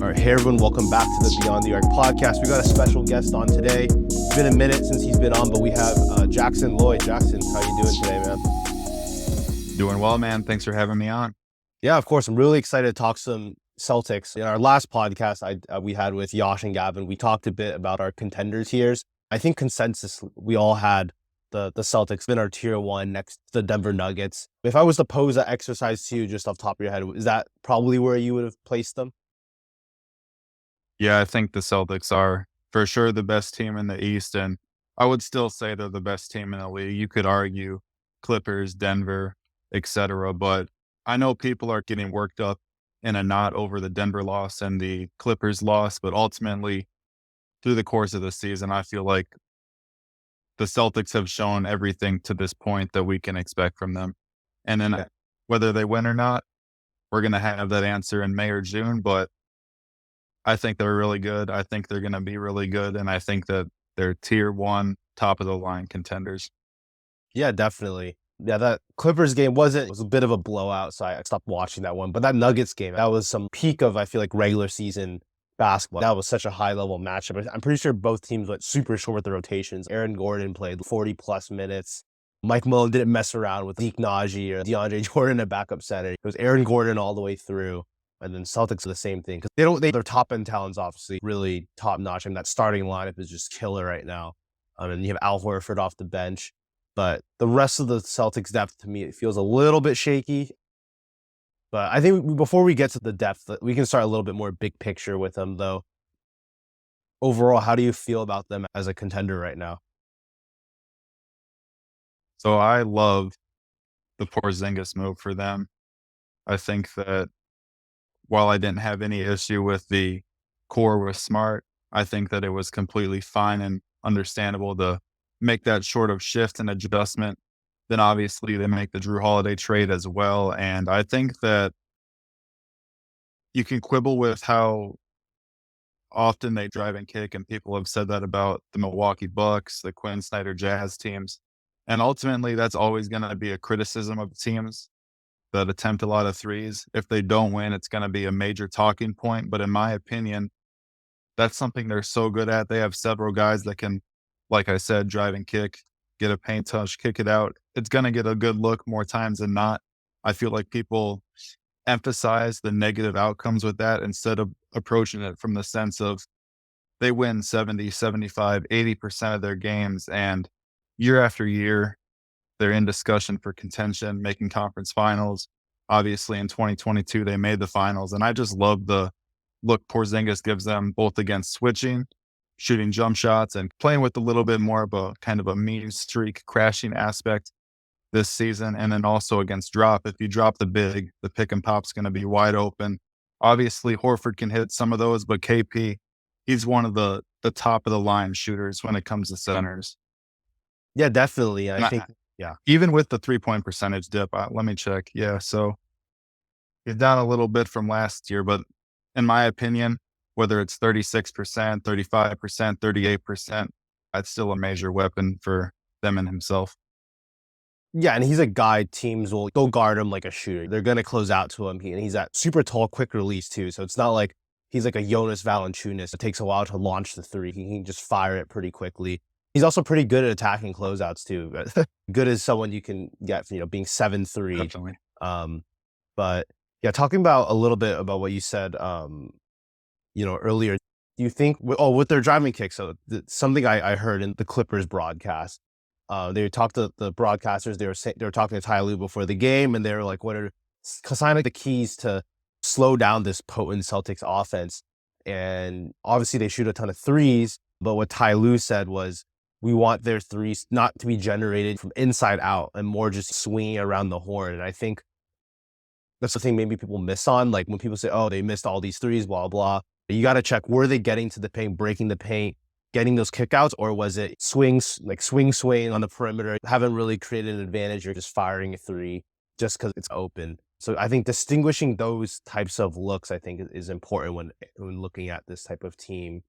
All right, hey everyone, welcome back to the Beyond the Arc podcast. We got a special guest on today. It's been a minute since he's been on, but we have Jackson Lloyd. Jackson, how you doing today, man? Doing well, man. Thanks for having me on. Yeah, of course. I'm really excited to talk some Celtics. In our last podcast we had with Yash and Gavin, we talked a bit about our contenders here. I think consensus, we all had the Celtics in our tier one next to the Denver Nuggets. If I was to pose that exercise to you just off the top of your head, is that probably where you would have placed them? Yeah, I think the Celtics are for sure the best team in the East, and I would still say they're the best team in the league. You could argue Clippers, Denver, etc., but I know people are getting worked up in a knot over the Denver loss and the Clippers loss, but ultimately through the course of the season, I feel like the Celtics have shown everything to this point that we can expect from them. And then Yeah. whether they win or not, we're going to have that answer in May or June, but I think they're really good. I think they're gonna be really good, and I think that they're tier 1, top of the line contenders. Yeah, definitely. Yeah, that Clippers game was a bit of a blowout, so I stopped watching that one. But that Nuggets game, that was some peak of, I feel like, regular season basketball. That was such a high level matchup. I'm pretty sure both teams went super short with the rotations. Aaron Gordon played 40 plus minutes. Mike Mullen didn't mess around with Zeke Naji or DeAndre Jordan at backup center. It was Aaron Gordon all the way through. And then Celtics are the same thing because their top end talent's obviously really top notch. And that starting lineup is just killer right now. And you have Al Horford off the bench. But the rest of the Celtics depth, to me, it feels a little bit shaky. But I think before we get to the depth, we can start a little bit more big picture with them, though. Overall, how do you feel about them as a contender right now? So I love the Porzingis move for them. I think that while I didn't have any issue with the core with Smart, I think that it was completely fine and understandable to make that sort of shift and adjustment. Then obviously they make the Drew Holiday trade as well, and I think that you can quibble with how often they drive and kick, and people have said that about the Milwaukee Bucks, the Quinn Snyder Jazz teams. And ultimately, that's always going to be a criticism of teams that attempt a lot of threes. If they don't win, it's going to be a major talking point. But in my opinion, that's something they're so good at. They have several guys that can, like I said, drive and kick, get a paint touch, kick it out. It's going to get a good look more times than not. I feel like people emphasize the negative outcomes with that instead of approaching it from the sense of they win 70, 75, 80% of their games. And year after year, they're in discussion for contention, making conference finals. Obviously, in 2022, they made the finals. And I just love the look Porzingis gives them both against switching, shooting jump shots, and playing with a little bit more of a kind of a mean streak crashing aspect this season. And then also against drop. If you drop the big, the pick and pop's going to be wide open. Obviously, Horford can hit some of those, but KP, he's one of the top of the line shooters when it comes to centers. Yeah, definitely. I And think, yeah. even with the 3-point percentage dip, let me check. Yeah, so he's down a little bit from last year, but in my opinion, whether it's 36%, 35%, 38%, that's still a major weapon for them and himself. Yeah, and he's a guy teams will go guard him like a shooter. They're going to close out to him. And he's that super tall, quick release, too. So it's not like he's like a Jonas Valanciunas. It takes a while to launch the three. He can just fire it pretty quickly. He's also pretty good at attacking closeouts, too. Good as someone you can get, being 7'3". Definitely. But yeah, talking about a little bit about what you said, earlier, do you think, with their driving kick, so something I heard in the Clippers broadcast, they talked to the broadcasters, they were talking to Ty Lue before the game, and they were like, what are kind of the keys to slow down this potent Celtics offense? And obviously they shoot a ton of threes, but what Ty Lue said was, we want their threes not to be generated from inside out and more just swinging around the horn. And I think that's the thing maybe people miss on. Like when people say, oh, they missed all these threes, blah, blah. You got to check, were they getting to the paint, breaking the paint, getting those kickouts, or was it swing on the perimeter? Haven't really created an advantage. You're just firing a three just because it's open. So I think distinguishing those types of looks, I think, is important when looking at this type of team.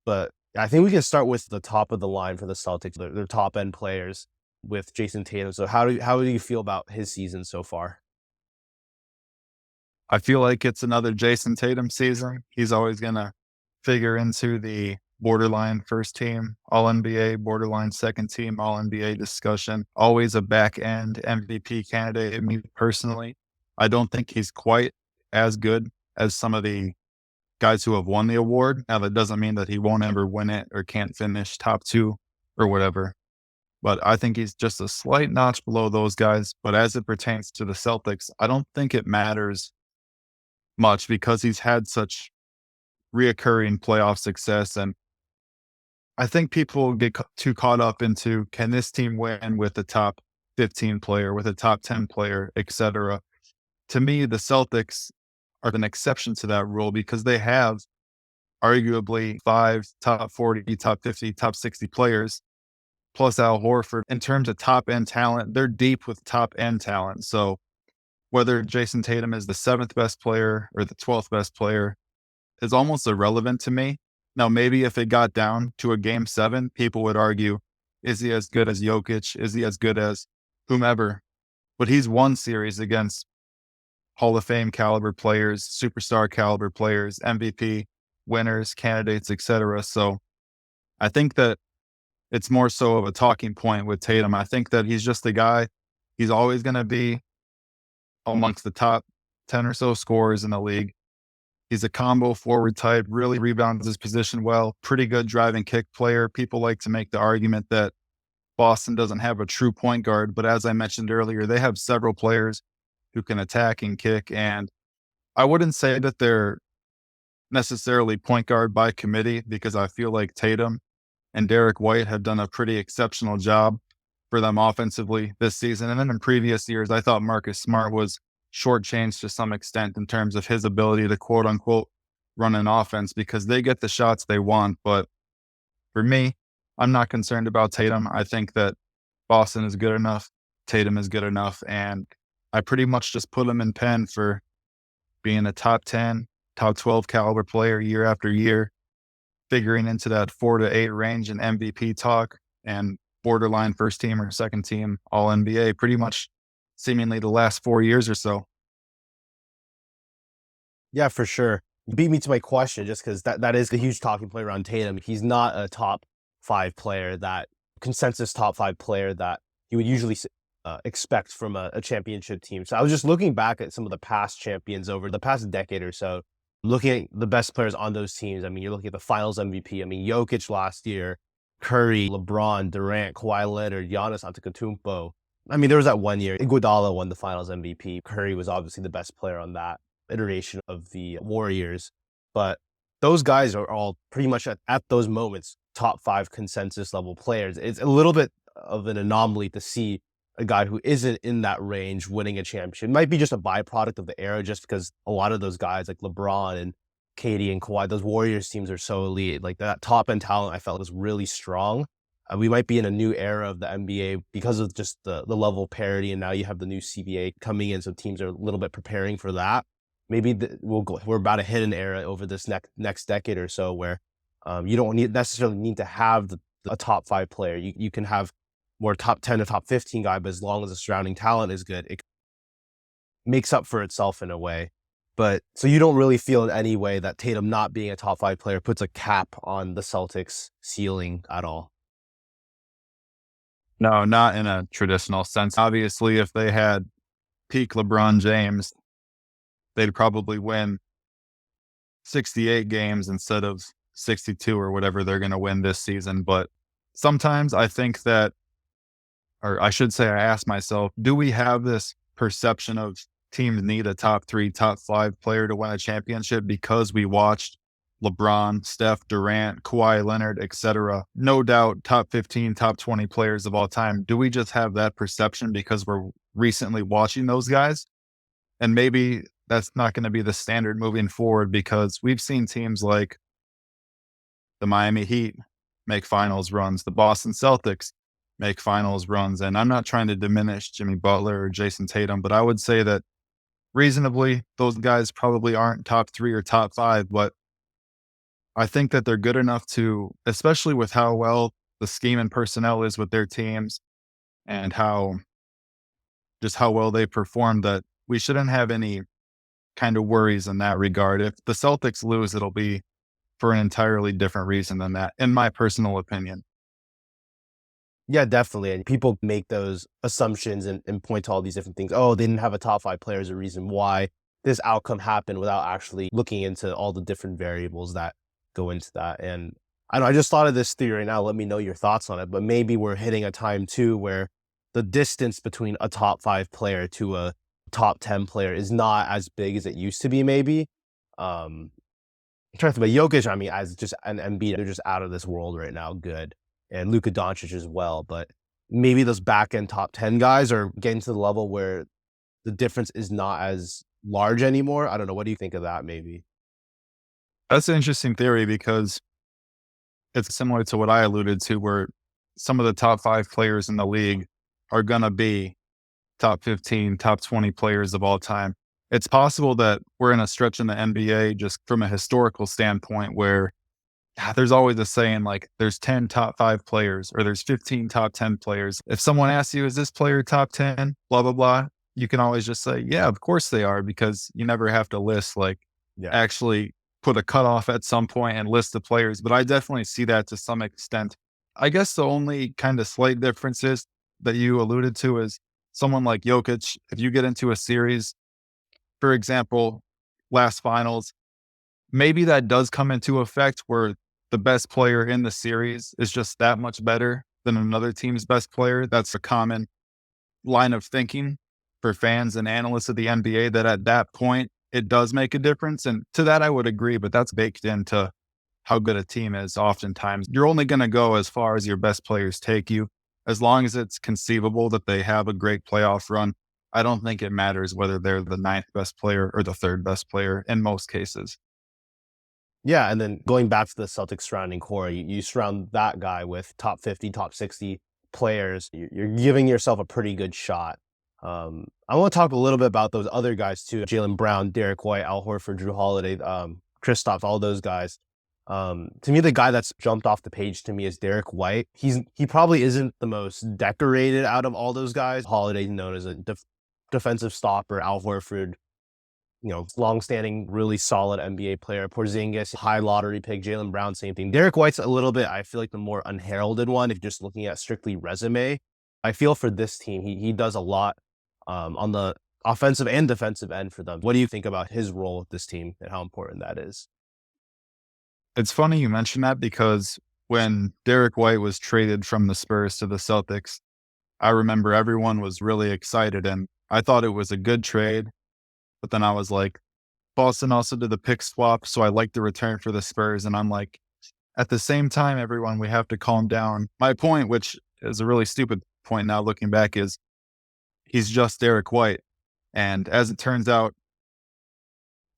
But I think we can start with the top of the line for the Celtics, their top end players with Jason Tatum. So how do you feel about his season so far? I feel like it's another Jason Tatum season. He's always going to figure into the borderline first team All NBA, borderline second team All NBA discussion. Always a back end MVP candidate. Me personally, I don't think he's quite as good as some of the guys who have won the award. Now, that doesn't mean that he won't ever win it or can't finish top two or whatever. But I think he's just a slight notch below those guys. But as it pertains to the Celtics, I don't think it matters much because he's had such reoccurring playoff success. And I think people get too caught up into, can this team win with a top 15 player, with a top 10 player, etc. To me, the Celtics are an exception to that rule because they have arguably 5 top 40, top 50, top 60 players, plus Al Horford. In terms of top end talent, they're deep with top end talent. So whether Jason Tatum is the seventh best player or the 12th best player is almost irrelevant to me. Now, maybe if it got down to a game seven, people would argue, is he as good as Jokic? Is he as good as whomever? But he's won series against Hall of Fame caliber players, superstar caliber players, MVP winners, candidates, etc. So I think that it's more so of a talking point with Tatum. I think that he's just a guy. He's always going to be amongst the top 10 or so scorers in the league. He's a combo forward type, really rebounds his position well, pretty good drive and kick player. People like to make the argument that Boston doesn't have a true point guard, but as I mentioned earlier, they have several players who can attack and kick. And I wouldn't say that they're necessarily point guard by committee because I feel like Tatum and Derek White have done a pretty exceptional job for them offensively this season. And then in previous years, I thought Marcus Smart was shortchanged to some extent in terms of his ability to quote unquote run an offense because they get the shots they want. But for me, I'm not concerned about Tatum. I think that Boston is good enough. Tatum is good enough. And I pretty much just put him in pen for being a top 10, top 12 caliber player year after year, figuring into that 4 to 8 range in MVP talk and borderline first team or second team All NBA pretty much seemingly the last 4 years or so. Yeah, for sure. You beat me to my question just because that is the huge talking point around Tatum. He's not a top five player, that consensus top five player that you would usually expect from a championship team. So I was just looking back at some of the past champions over the past decade or so, looking at the best players on those teams. I mean, you're looking at the finals MVP. I mean, Jokic last year, Curry, LeBron, Durant, Kawhi Leonard, Giannis Antetokounmpo. I mean, there was that one year Iguodala won the finals MVP. Curry was obviously the best player on that iteration of the Warriors. But those guys are all pretty much at those moments top five consensus level players. It's a little bit of an anomaly to see a guy who isn't in that range winning a championship. It might be just a byproduct of the era, just because a lot of those guys like LeBron and KD and Kawhi, those Warriors teams are so elite. Like that top end talent I felt was really strong. We might be in a new era of the NBA because of just the level of parity, and now you have the new CBA coming in, so teams are a little bit preparing for that. Maybe we're about to hit an era over this next decade or so where you don't necessarily need to have a top five player. You can have more top 10 to top 15 guy, but as long as the surrounding talent is good, it makes up for itself in a way. But so you don't really feel in any way that Tatum not being a top five player puts a cap on the Celtics ceiling at all. No, not in a traditional sense. Obviously, if they had peak LeBron James, they'd probably win 68 games instead of 62 or whatever they're going to win this season. But sometimes I think that, or I should say, I ask myself, do we have this perception of teams need a top 3, top 5 player to win a championship because we watched LeBron, Steph, Durant, Kawhi Leonard, etc. No doubt top 15, top 20 players of all time. Do we just have that perception because we're recently watching those guys? And maybe that's not going to be the standard moving forward because we've seen teams like the Miami Heat make finals runs, the Boston Celtics make finals runs. And I'm not trying to diminish Jimmy Butler or Jason Tatum, but I would say that reasonably, those guys probably aren't top 3 or top 5, but I think that they're good enough to, especially with how well the scheme and personnel is with their teams and how well they perform, that we shouldn't have any kind of worries in that regard. If the Celtics lose, it'll be for an entirely different reason than that, in my personal opinion. Yeah, definitely. And people make those assumptions and point to all these different things. Oh, they didn't have a top five player is a reason why this outcome happened without actually looking into all the different variables that go into that. And I know I just thought of this theory now. Let me know your thoughts on it. But maybe we're hitting a time too where the distance between a top five player to a top 10 player is not as big as it used to be, maybe. I'm trying to think about Jokic, I mean, as just an Embiid, they're just out of this world right now, good. And Luka Doncic as well. But maybe those back end top 10 guys are getting to the level where the difference is not as large anymore. I don't know. What do you think of that maybe? That's an interesting theory because it's similar to what I alluded to, where some of the top 5 players in the league are gonna be top 15, top 20 players of all time. It's possible that we're in a stretch in the NBA just from a historical standpoint where there's always a saying like there's 10 top 5 players or there's 15 top 10 players. If someone asks you, is this player top 10, blah, blah, blah, you can always just say, yeah, of course they are, because you never have to list like Yeah. actually put a cutoff at some point and list the players. But I definitely see that to some extent. I guess the only kind of slight differences that you alluded to is someone like Jokic, if you get into a series, for example, last finals, maybe that does come into effect where the best player in the series is just that much better than another team's best player. That's a common line of thinking for fans and analysts of the NBA, that at that point, it does make a difference. And to that, I would agree, but that's baked into how good a team is. Oftentimes, you're only going to go as far as your best players take you. As long as it's conceivable that they have a great playoff run, I don't think it matters whether they're the ninth best player or the third best player in most cases. Yeah, and then going back to the Celtics surrounding core, you surround that guy with top 50, top 60 players. You're giving yourself a pretty good shot. I want to talk a little bit about those other guys too: Jalen Brown, Derek White, Al Horford, Drew Holiday, Kristaps, all those guys. To me, the guy that's jumped off the page to me is Derek White. He probably isn't the most decorated out of all those guys. Holiday known as a defensive stopper. Al Horford, longstanding, really solid NBA player. Porzingis, high lottery pick. Jalen Brown, same thing. Derek White's a little bit, I feel like, the more unheralded one. If you're just looking at strictly resume, I feel for this team, he does a lot on the offensive and defensive end for them. What do you think about his role with this team and how important that is? It's funny you mention that because when Derek White was traded from the Spurs to the Celtics, I remember everyone was really excited and I thought it was a good trade. But then I was like, Boston also did the pick swap. So I like the return for the Spurs. And I'm like, at the same time, everyone, we have to calm down. My point, which is a really stupid point now looking back, is he's just Derek White. And as it turns out,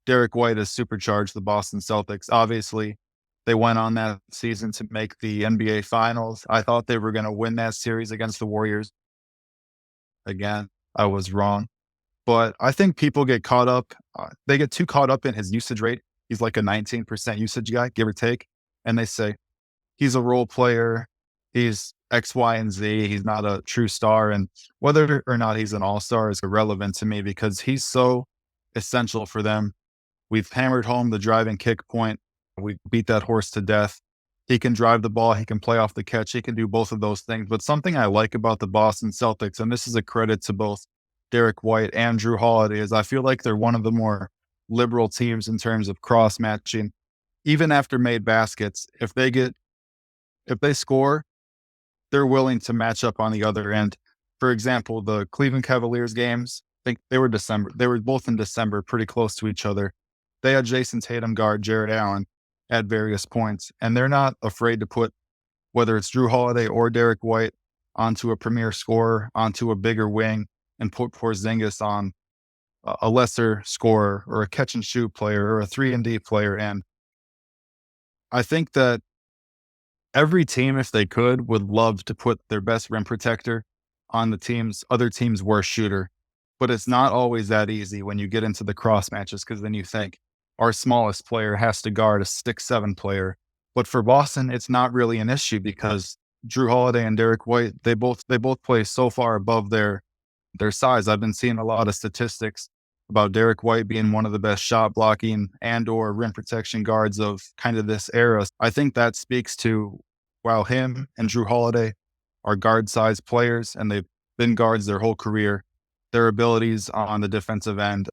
Derek White has supercharged the Boston Celtics. Obviously, they went on that season to make the NBA Finals. I thought they were going to win that series against the Warriors. Again, I was wrong. But I think people get caught up. They get too caught up in his usage rate. He's like a 19% usage guy, give or take. And they say, he's a role player. He's X, Y, and Z. He's not a true star. And whether or not he's an all-star is irrelevant to me because he's so essential for them. We've hammered home the drive and kick point. We beat that horse to death. He can drive the ball. He can play off the catch. He can do both of those things. But something I like about the Boston Celtics, and this is a credit to both Derek White and Drew Holiday, is I feel like they're one of the more liberal teams in terms of cross matching. Even after made baskets, if they score, they're willing to match up on the other end. For example, the Cleveland Cavaliers games, I think they were December. They were both in December, pretty close to each other. They had Jason Tatum guard Jared Allen at various points, and they're not afraid to put whether it's Drew Holiday or Derek White onto a premier scorer, onto a bigger wing, and put Porzingis on a lesser scorer or a catch and shoot player or a 3-and-D player. And I think that every team, if they could, would love to put their best rim protector on the other team's worst shooter. But it's not always that easy when you get into the cross matches, because then you think our smallest player has to guard a 6'7" player. But for Boston, it's not really an issue because Drew Holiday and Derek White, they both play so far above their size. I've been seeing a lot of statistics about Derek White being one of the best shot blocking and or rim protection guards of kind of this era. I think that speaks to while him and Drew Holiday are guard sized players and they've been guards their whole career, their abilities on the defensive end,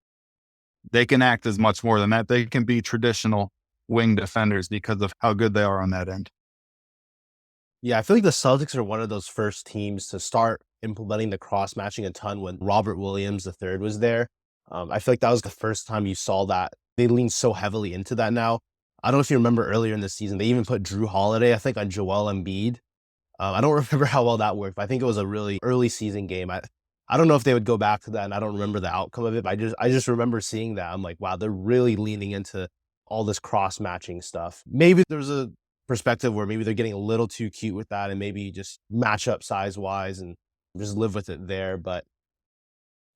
they can act as much more than that. They can be traditional wing defenders because of how good they are on that end. Yeah, I feel like the Celtics are one of those first teams to start implementing the cross matching a ton when Robert Williams III was there. I feel like that was the first time you saw that. They lean so heavily into that now. I don't know if you remember earlier in the season, they even put Drew Holiday, I think, on Joel Embiid. I don't remember how well that worked, but I think it was a really early season game. I don't know if they would go back to that, and I don't remember the outcome of it, but I just remember seeing that. I'm like, wow, they're really leaning into all this cross matching stuff. Maybe there's a perspective where maybe they're getting a little too cute with that and maybe just match up size wise and just live with it there. But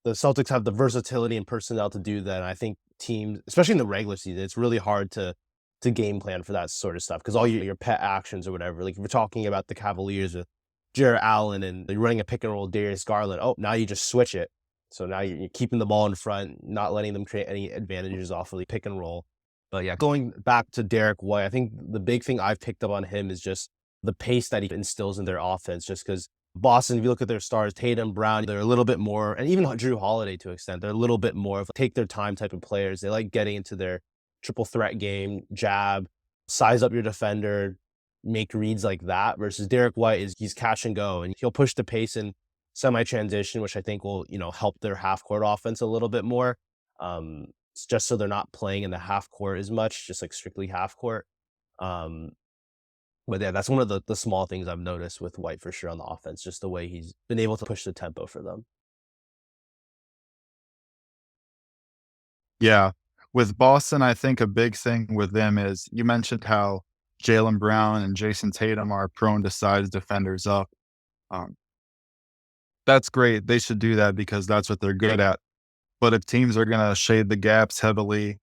the Celtics have the versatility and personnel to do that. And I think teams, especially in the regular season, it's really hard to game plan for that sort of stuff because all your pet actions or whatever. Like if we're talking about the Cavaliers with Jarrett Allen and you're running a pick and roll Darius Garland, oh, now you just switch it. So now you're keeping the ball in front, not letting them create any advantages off of the pick and roll. But yeah, going back to Derek White, I think the big thing I've picked up on him is just the pace that he instills in their offense. Just because Boston, if you look at their stars, Tatum, Brown, they're a little bit more, and even Drew Holiday to an extent, they're a little bit more of take their time type of players. They like getting into their triple threat game, jab, size up your defender, make reads like that. Versus Derek White he's catch and go, and he'll push the pace in semi transition, which I think will help their half court offense a little bit more. Just so they're not playing in the half court as much, just like strictly half court. Um, but yeah, that's one of the small things I've noticed with White for sure on the offense, just the way he's been able to push the tempo for them. Yeah. With Boston, I think a big thing with them is you mentioned how Jalen Brown and Jason Tatum are prone to size defenders up. Um, that's great. They should do that because that's what they're good at. But if teams are going to shade the gaps heavily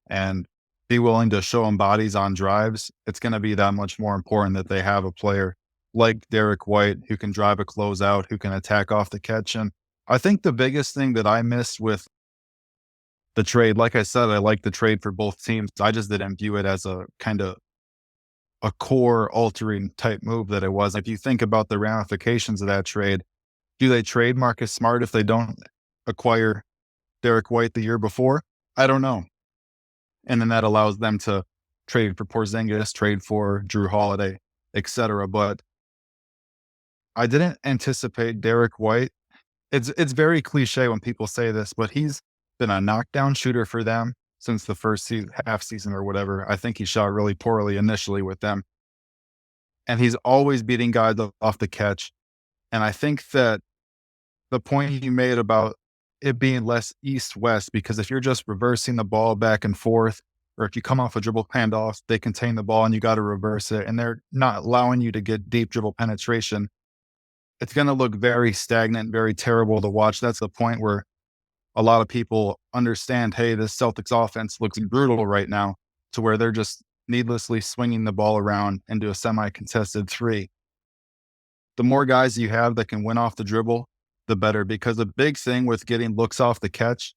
and be willing to show them bodies on drives, it's going to be that much more important that they have a player like Derek White who can drive a closeout, who can attack off the catch. And I think the biggest thing that I missed with the trade, like I said, I like the trade for both teams. I just didn't view it as a kind of a core altering type move that it was. If you think about the ramifications of that trade, do they trade Marcus Smart if they don't acquire Derek White the year before? I don't know. And then that allows them to trade for Porzingis, trade for Drew Holiday, etc. But I didn't anticipate Derek White. It's very cliche when people say this, but he's been a knockdown shooter for them since the first half season or whatever. I think he shot really poorly initially with them, and he's always beating guys off the catch. And I think that the point you made about it being less east west, because if you're just reversing the ball back and forth, or if you come off a dribble handoff, they contain the ball and you got to reverse it, and they're not allowing you to get deep dribble penetration. It's going to look very stagnant, very terrible to watch. That's the point where a lot of people understand, hey, this Celtics offense looks brutal right now, to where they're just needlessly swinging the ball around into a semi-contested three. The more guys you have that can win off the dribble, the better, because the big thing with getting looks off the catch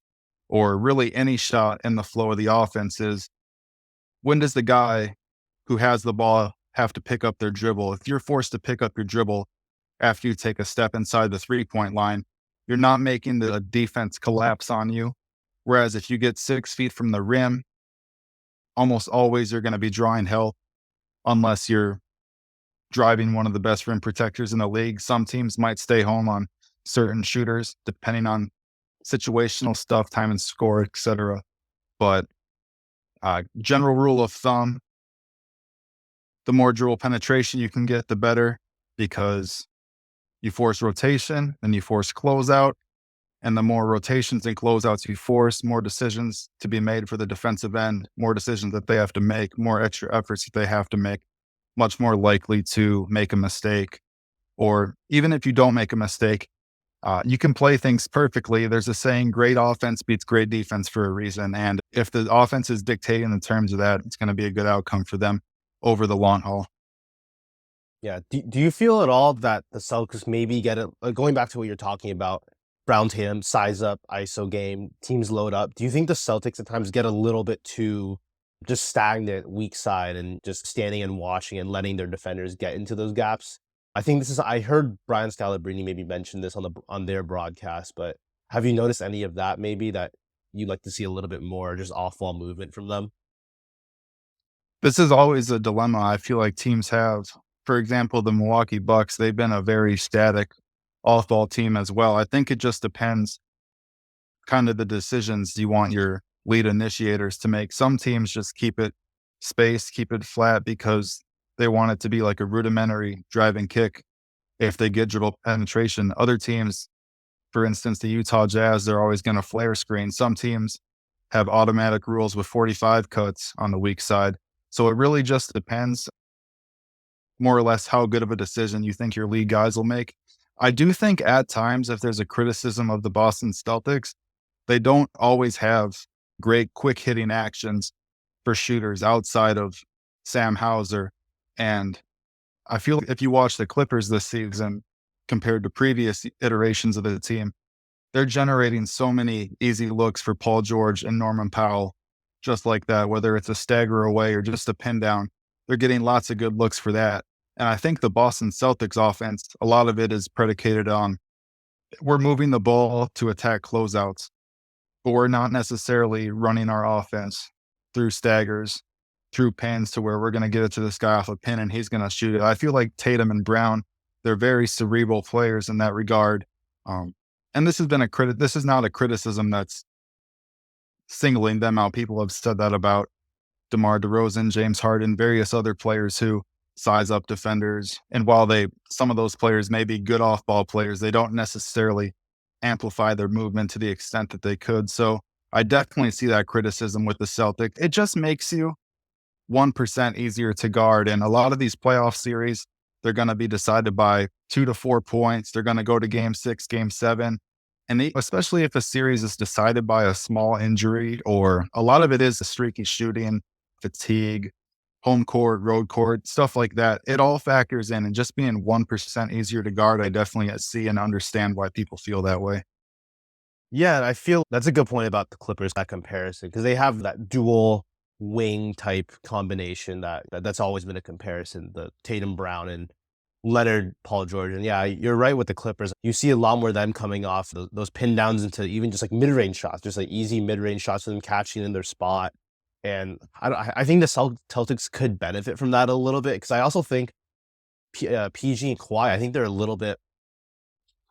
or really any shot in the flow of the offense is when does the guy who has the ball have to pick up their dribble? If you're forced to pick up your dribble after you take a step inside the 3-point line, you're not making the defense collapse on you. Whereas if you get 6 feet from the rim, almost always you're going to be drawing help unless you're driving one of the best rim protectors in the league. Some teams might stay home on certain shooters, depending on situational stuff, time and score, etc. But general rule of thumb, the more dribble penetration you can get, the better, because you force rotation, then you force closeout. And the more rotations and closeouts you force, more decisions to be made for the defensive end, more decisions that they have to make, more extra efforts that they have to make, much more likely to make a mistake. Or even if you don't make a mistake, you can play things perfectly. There's a saying, great offense beats great defense for a reason. And if the offense is dictating the terms of that, it's going to be a good outcome for them over the long haul. Yeah. Do you feel at all that the Celtics maybe get it? Going back to what you're talking about, Brown Tatum size up, ISO game, teams load up. Do you think the Celtics at times get a little bit too just stagnant, weak side, and just standing and watching and letting their defenders get into those gaps? I think this is. I heard Brian Scalabrine maybe mention this on their broadcast, but have you noticed any of that? Maybe that you'd like to see a little bit more just off ball movement from them. This is always a dilemma I feel like teams have. For example, the Milwaukee Bucks, they've been a very static off-ball team as well. I think it just depends kind of the decisions you want your lead initiators to make. Some teams just keep it spaced, keep it flat because they want it to be like a rudimentary driving kick if they get dribble penetration. Other teams, for instance, the Utah Jazz, they're always going to flare screen. Some teams have automatic rules with 45 cuts on the weak side. So it really just depends more or less how good of a decision you think your lead guys will make. I do think at times, if there's a criticism of the Boston Celtics, they don't always have great quick hitting actions for shooters outside of Sam Hauser. And I feel like if you watch the Clippers this season compared to previous iterations of the team, they're generating so many easy looks for Paul George and Norman Powell, just like that, whether it's a stagger away or just a pin down. They're getting lots of good looks for that. And I think the Boston Celtics offense, a lot of it is predicated on we're moving the ball to attack closeouts, but we're not necessarily running our offense through staggers, through pins to where we're going to get it to this guy off a pin and he's going to shoot it. I feel like Tatum and Brown, they're very cerebral players in that regard. And this has been this is not a criticism that's singling them out. People have said that about DeMar DeRozan, James Harden, various other players who size up defenders. And while some of those players may be good off ball players, they don't necessarily amplify their movement to the extent that they could. So I definitely see that criticism with the Celtics. It just makes you 1% easier to guard. And a lot of these playoff series, they're going to be decided by 2 to 4 points. They're going to go to game 6, game 7. And especially if a series is decided by a small injury, or a lot of it is a streaky shooting, fatigue, home court, road court, stuff like that. It all factors in, and just being 1% easier to guard, I definitely see and understand why people feel that way. Yeah, and I feel that's a good point about the Clippers, that comparison, because they have that dual wing type combination that's always been a comparison, the Tatum Brown and Leonard Paul George. And yeah, you're right with the Clippers. You see a lot more of them coming off those pin downs into even just like mid-range shots, just like easy mid-range shots for them catching in their spot. And I think the Celtics could benefit from that a little bit, because I also think PG and Kawhi, I think they're a little bit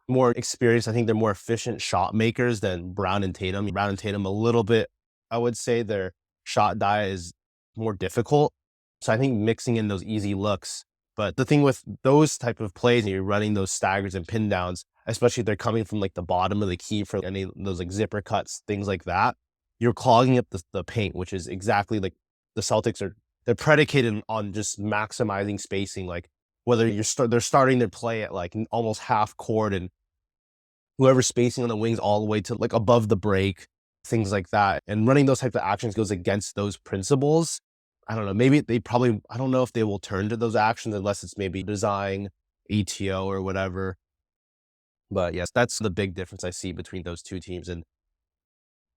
more experienced. I think they're more efficient shot makers than Brown and Tatum. Brown and Tatum a little bit, I would say their shot diet is more difficult. So I think mixing in those easy looks. But the thing with those type of plays, and you're running those staggers and pin downs, especially if they're coming from like the bottom of the key for any of those like zipper cuts, things like that, you're clogging up the paint, which is exactly like the Celtics they're predicated on just maximizing spacing. Like whether they're starting their play at like almost half court, and whoever's spacing on the wings all the way to like above the break, things like that. And running those type of actions goes against those principles. I don't know. Maybe I don't know if they will turn to those actions unless it's maybe design, ETO or whatever. But yes, that's the big difference I see between those two teams. And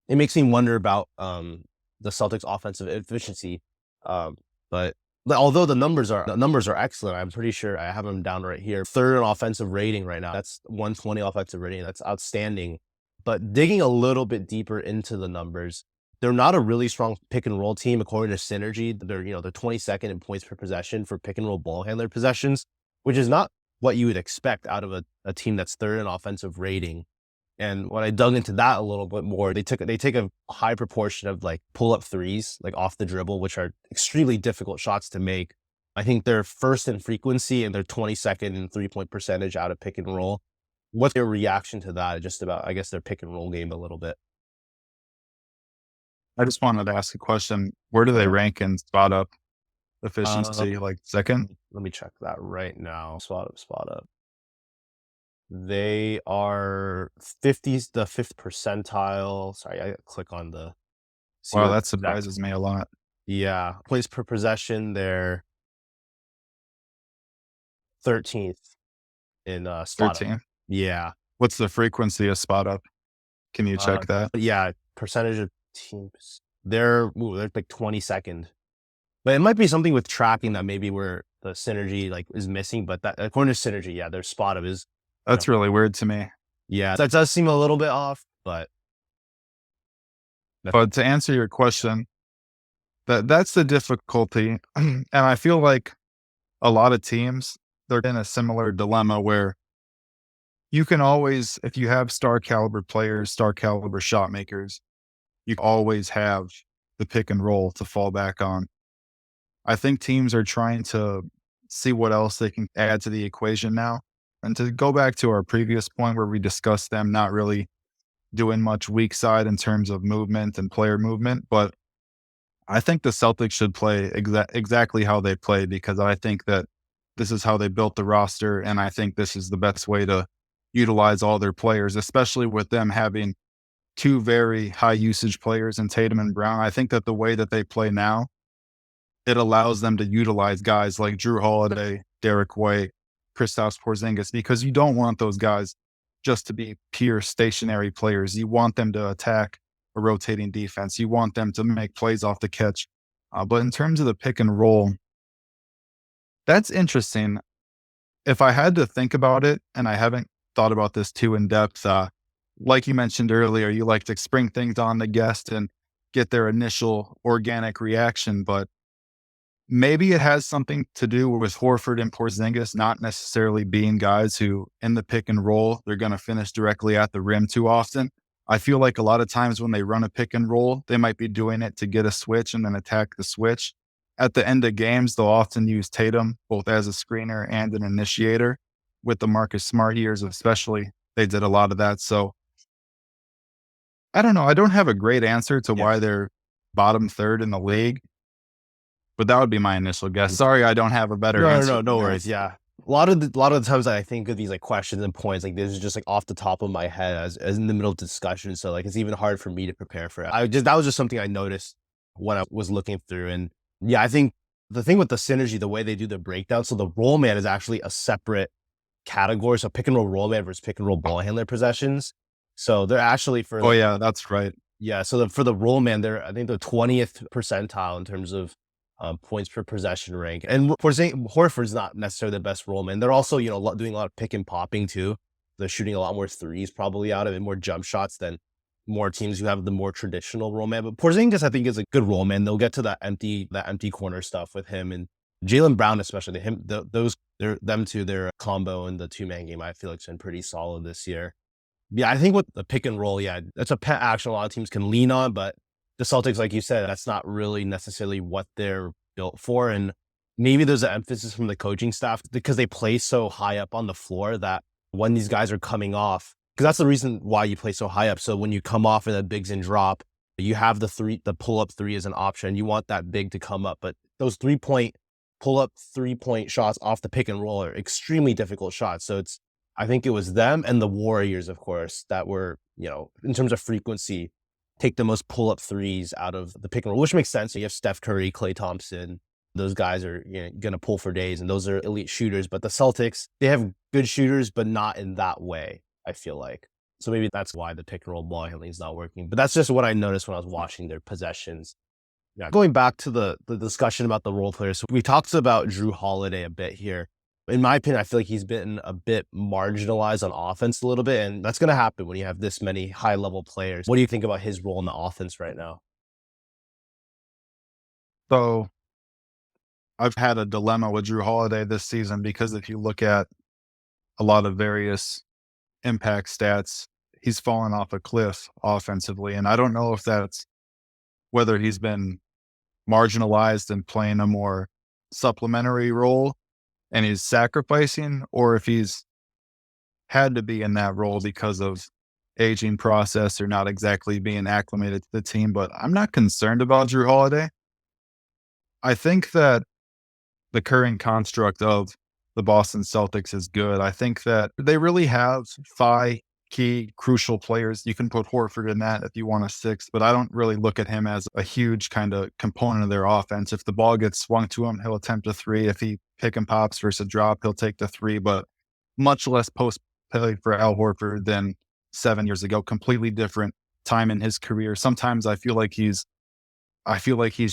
it makes me wonder about the Celtics offensive efficiency. But although the numbers are excellent, I'm pretty sure I have them down right here. Third in offensive rating right now. That's 120 offensive rating. That's outstanding. But digging a little bit deeper into the numbers, they're not a really strong pick and roll team according to Synergy. They're 22nd in points per possession for pick and roll ball handler possessions, which is not what you would expect out of a team that's third in offensive rating. And when I dug into that a little bit more, they take a high proportion of like pull up threes, like off the dribble, which are extremely difficult shots to make. I think they're first in frequency and they're 22nd in 3-point percentage out of pick and roll. What's your reaction to that? Just about, I guess, their pick and roll game a little bit. I just wanted to ask a question. Where do they Uh, rank in spot up uh, efficiency? Like second? Let me check that right now. Spot up, spot up. They are 50s, the fifth percentile. Sorry, I click on the see Wow, what that exact. surprises me a lot. Yeah, plays per possession. They're 13th in spot up. 13. Yeah. What's the frequency of spot up? Can you check that? Yeah, percentage of teams. They're like 22nd. But it might be something with tracking that maybe where the synergy like is missing. But that according to synergy, yeah, their spot up is, you know, That's really weird to me. yeah, that does seem a little bit off, but But to answer your question, that's the difficulty. And I feel like a lot of teams, they're in a similar dilemma where you can always, if you have star caliber players, star caliber shot makers, you always have the pick and roll to fall back on. I think teams are trying to see what else they can add to the equation now. And to go back to our previous point where we discussed them not really doing much weak side in terms of movement and player movement, but I think the Celtics should play exactly how they play because I think that this is how they built the roster. And I think this is the best way to utilize all their players, especially with them having two very high usage players in Tatum and Brown. I think that the way that they play now, it allows them to utilize guys like Drew Holiday, Derek White, Kristaps Porzingis, because you don't want those guys just to be pure stationary players. You want them to attack a rotating defense. You want them to make plays off the catch. But in terms of the pick and roll, that's interesting. If I had to think about it, and I haven't thought about this too in depth, like you mentioned earlier, you like to spring things on the guest and get their initial organic reaction. But maybe it has something to do with Horford and Porzingis not necessarily being guys who, in the pick and roll, they're going to finish directly at the rim too often. I feel like a lot of times when they run a pick and roll, they might be doing it to get a switch and then attack the switch. At the end of games, they'll often use Tatum both as a screener and an initiator. With the Marcus Smart years, especially, they did a lot of that. So I don't know. I don't have a great answer to yeah. why they're bottom third in the league. But that would be my initial guess. Sorry, I don't have a better answer. No worries. Yeah. A lot of the times I think of these like questions and points like this is just like off the top of my head as in the middle of discussion. So like it's even hard for me to prepare for it. That was just something I noticed when I was looking through. And yeah, I think the thing with the synergy, the way they do the breakdown, so the roll man is actually a separate category. So pick and roll roll man versus pick and roll ball handler possessions. So they're actually for Oh, yeah, that's right. yeah. So for the roll man, they're I think the 20th percentile in terms of points per possession rank. And Horford's not necessarily the best roll man. They're also doing a lot of pick and popping too. They're shooting a lot more threes probably out of it, more jump shots than more teams who have the more traditional roll man. But Porzingis I think is a good roll man. They'll get to that empty corner stuff with him and Jaylen Brown especially. Them two, their combo in the 2-man game I feel like has been pretty solid this year. Yeah, I think with the pick and roll, yeah, that's a pet action a lot of teams can lean on, but the Celtics, like you said, that's not really necessarily what they're built for. And maybe there's an emphasis from the coaching staff because they play so high up on the floor that when these guys are coming off, because that's the reason why you play so high up. So when you come off in the bigs and drop, you have the pull up three as an option. You want that big to come up, but those pull up 3-point shots off the pick and roll are extremely difficult shots. So I think it was them and the Warriors, of course, that were, in terms of frequency, take the most pull-up threes out of the pick and roll, which makes sense. So you have Steph Curry, Klay Thompson. Those guys are going to pull for days, and those are elite shooters. But the Celtics, they have good shooters, but not in that way, I feel like. So maybe that's why the pick and roll ball handling is not working. But that's just what I noticed when I was watching their possessions. Yeah. Going back to the discussion about the role players, so we talked about Drew Holiday a bit here. In my opinion, I feel like he's been a bit marginalized on offense a little bit, and that's going to happen when you have this many high-level players. What do you think about his role in the offense right now? So I've had a dilemma with Drew Holiday this season because if you look at a lot of various impact stats, he's fallen off a cliff offensively. And I don't know if that's whether he's been marginalized and playing a more supplementary role and he's sacrificing, or if he's had to be in that role because of aging process or not exactly being acclimated to the team. But I'm not concerned about Drew Holiday. I think that the current construct of the Boston Celtics is good. I think that they really have 5 key crucial players. You can put Horford in that if you want a 6th, but I don't really look at him as a huge kind of component of their offense. If the ball gets swung to him, he'll attempt a 3. If he pick and pops versus a drop, he'll take the 3, but much less post played for Al Horford than 7 years ago. Completely different time in his career. Sometimes I feel like he's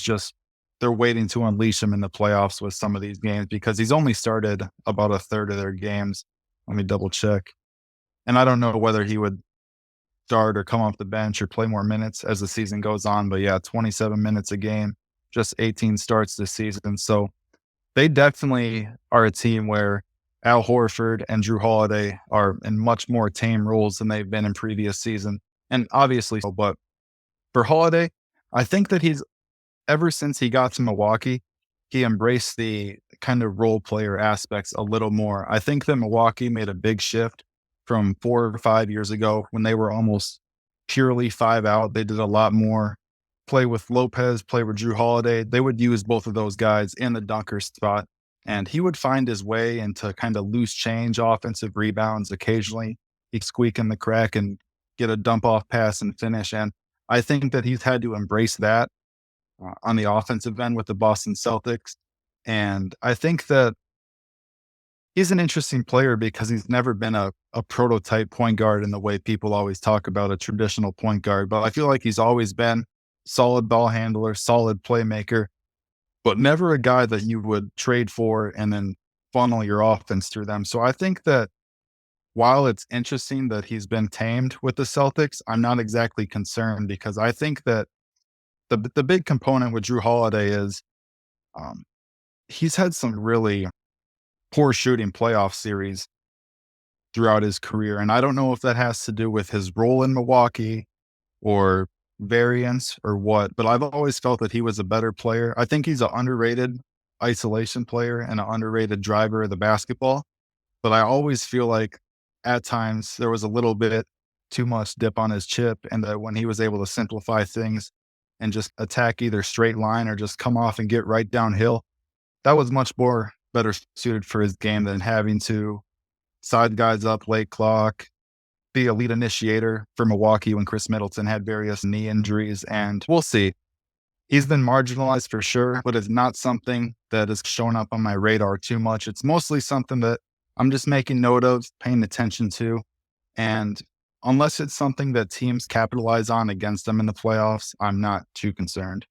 just they're waiting to unleash him in the playoffs with some of these games because he's only started about a third of their games. Let me double check. And I don't know whether he would start or come off the bench or play more minutes as the season goes on. But yeah, 27 minutes a game, just 18 starts this season. So they definitely are a team where Al Horford and Drew Holiday are in much more tame roles than they've been in previous season. And obviously, but for Holiday, I think that he's ever since he got to Milwaukee, he embraced the kind of role player aspects a little more. I think that Milwaukee made a big shift from 4 or 5 years ago when they were almost purely five out. They did a lot more play with Lopez, play with Drew Holiday. They would use both of those guys in the dunker spot, and he would find his way into kind of loose change offensive rebounds occasionally. He'd squeak in the crack and get a dump off pass and finish. And I think that he's had to embrace that on the offensive end with the Boston Celtics. And I think that he's an interesting player because he's never been a prototype point guard in the way people always talk about a traditional point guard. But I feel like he's always been solid ball handler, solid playmaker, but never a guy that you would trade for and then funnel your offense through them. So I think that while it's interesting that he's been tamed with the Celtics, I'm not exactly concerned because I think that the big component with Drew Holiday is um, he's had some really poor shooting playoff series throughout his career. And I don't know if that has to do with his role in Milwaukee or variance or what, but I've always felt that he was a better player. I think he's an underrated isolation player and an underrated driver of the basketball. But I always feel like at times there was a little bit too much dip on his chip, and that when he was able to simplify things and just attack either straight line or just come off and get right downhill, that was much more better suited for his game than having to side guys up late clock, be a lead initiator for Milwaukee when Chris Middleton had various knee injuries. And we'll see. He's been marginalized for sure, but it's not something that has shown up on my radar too much. It's mostly something that I'm just making note of, paying attention to. And unless it's something that teams capitalize on against them in the playoffs, I'm not too concerned.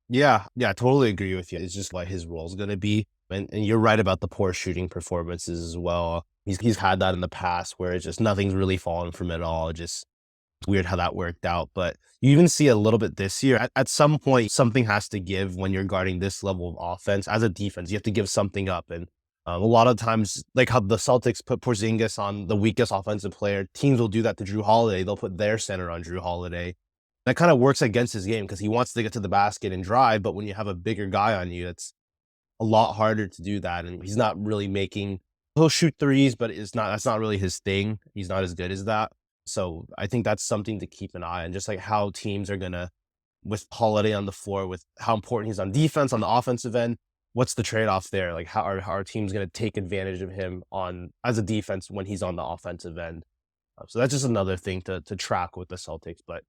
Yeah, yeah, I totally agree with you. It's just what his role is going to be. And you're right about the poor shooting performances as well. He's had that in the past where it's just nothing's really fallen from it all. Just weird how that worked out. But you even see a little bit this year. At some point, something has to give when you're guarding this level of offense. As a defense, you have to give something up. And a lot of times, like how the Celtics put Porzingis on the weakest offensive player, teams will do that to Drew Holiday. They'll put their center on Drew Holiday. That kind of works against his game because he wants to get to the basket and drive. But when you have a bigger guy on you, it's a lot harder to do that. And he's not really making, he'll shoot threes, but that's not really his thing. He's not as good as that. So I think that's something to keep an eye on, just like how teams are going to, with Holiday on the floor, with how important he's on defense, on the offensive end. What's the trade-off there? Like how are our teams going to take advantage of him on as a defense when he's on the offensive end? So that's just another thing to track with the Celtics. But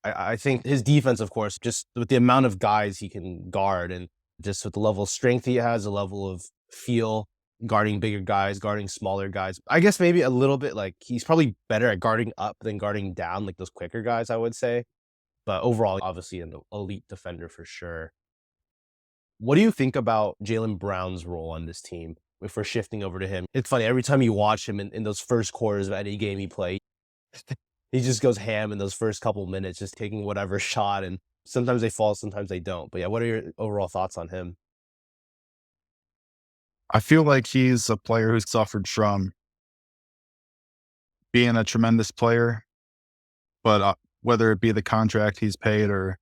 I think his defense, of course, just with the amount of guys he can guard and just with the level of strength he has, the level of feel, guarding bigger guys, guarding smaller guys. I guess maybe a little bit like he's probably better at guarding up than guarding down, like those quicker guys, I would say. But overall, obviously an elite defender for sure. What do you think about Jaylen Brown's role on this team if we're shifting over to him? It's funny, every time you watch him in those first quarters of any game he plays, he just goes ham in those first couple minutes, just taking whatever shot. And sometimes they fall, sometimes they don't. But yeah, what are your overall thoughts on him? I feel like he's a player who's suffered from being a tremendous player, but whether it be the contract he's paid or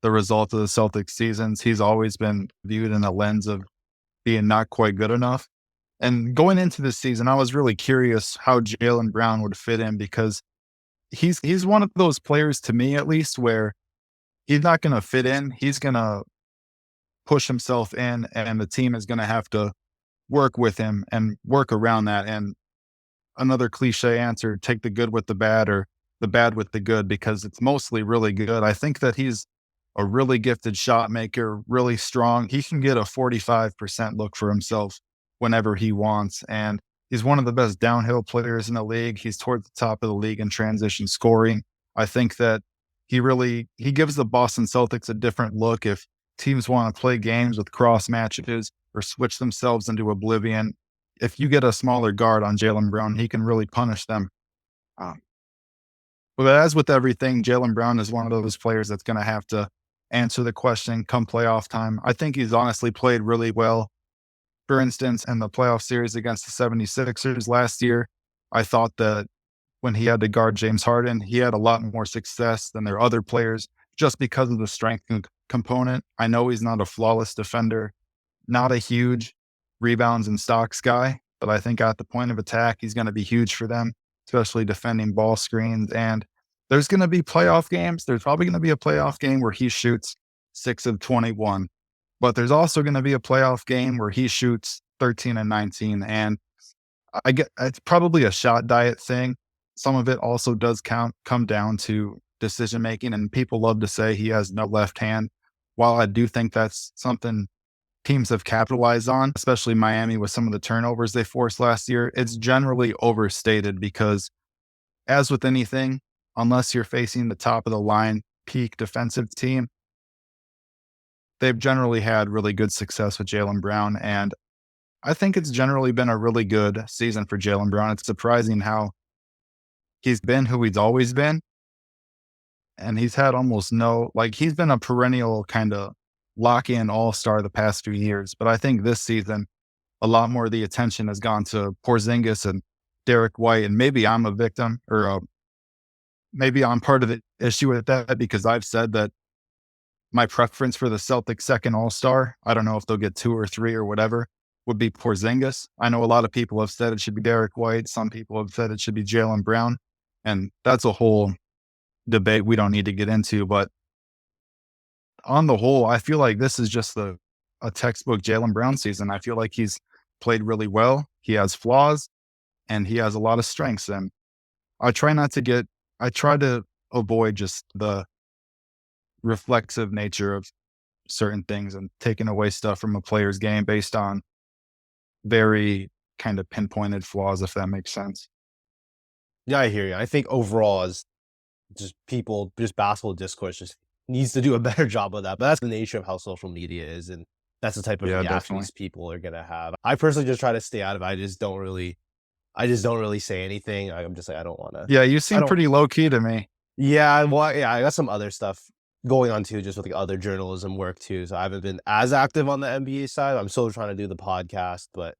the result of the Celtics seasons, he's always been viewed in a lens of being not quite good enough. And going into this season, I was really curious how Jaylen Brown would fit in because he's one of those players, to me at least, where he's not going to fit in. He's going to push himself in, and the team is going to have to work with him and work around that. And another cliche answer, take the good with the bad or the bad with the good, because it's mostly really good. I think that he's a really gifted shot maker, really strong. He can get a 45% look for himself whenever he wants. And He's one of the best downhill players in the league. He's towards the top of the league in transition scoring. I think that he gives the Boston Celtics a different look if teams want to play games with cross matches or switch themselves into oblivion. If you get a smaller guard on Jaylen Brown, he can really punish them. Um, but as with everything, Jaylen Brown is one of those players that's going to have to answer the question come playoff time. I think he's honestly played really well. For instance, in the playoff series against the 76ers last year, I thought that when he had to guard James Harden, he had a lot more success than their other players just because of the strength component. I know he's not a flawless defender, not a huge rebounds and stocks guy, but I think at the point of attack, he's going to be huge for them, especially defending ball screens. And there's going to be playoff games. There's probably going to be a playoff game where he shoots 6 of 21, but there's also going to be a playoff game where he shoots 13 and 19. And I get it's probably a shot diet thing. Some of it also does come down to decision making, and people love to say he has no left hand. While I do think that's something teams have capitalized on, especially Miami with some of the turnovers they forced last year, it's generally overstated because, as with anything, unless you're facing the top of the line peak defensive team, they've generally had really good success with Jaylen Brown. And I think it's generally been a really good season for Jaylen Brown. It's surprising how he's been who he's always been. And he's had almost he's been a perennial kind of lock in all star the past few years. But I think this season, a lot more of the attention has gone to Porzingis and Derek White. And maybe I'm a victim or maybe I'm part of the issue with that because I've said that my preference for the Celtics second all star, I don't know if they'll get 2 or 3 or whatever, would be Porzingis. I know a lot of people have said it should be Derek White. Some people have said it should be Jaylen Brown. And that's a whole debate we don't need to get into. But on the whole, I feel like this is just a textbook Jaylen Brown season. I feel like he's played really well. He has flaws and he has a lot of strengths. And I try to avoid just the reflexive nature of certain things and taking away stuff from a player's game based on very kind of pinpointed flaws, if that makes sense. Yeah, I hear you. I think overall, as just basketball discourse just needs to do a better job of that. But that's the nature of how social media is, and that's the type of Yeah, definitely. reactions people are gonna have. I personally just try to stay out of it. I just don't really say anything. I'm just like, Yeah, you I seem don't pretty low key to me. yeah, well, yeah, I got some other stuff going on too, just with like other journalism work too. So I haven't been as active on the NBA side. I'm still trying to do the podcast, but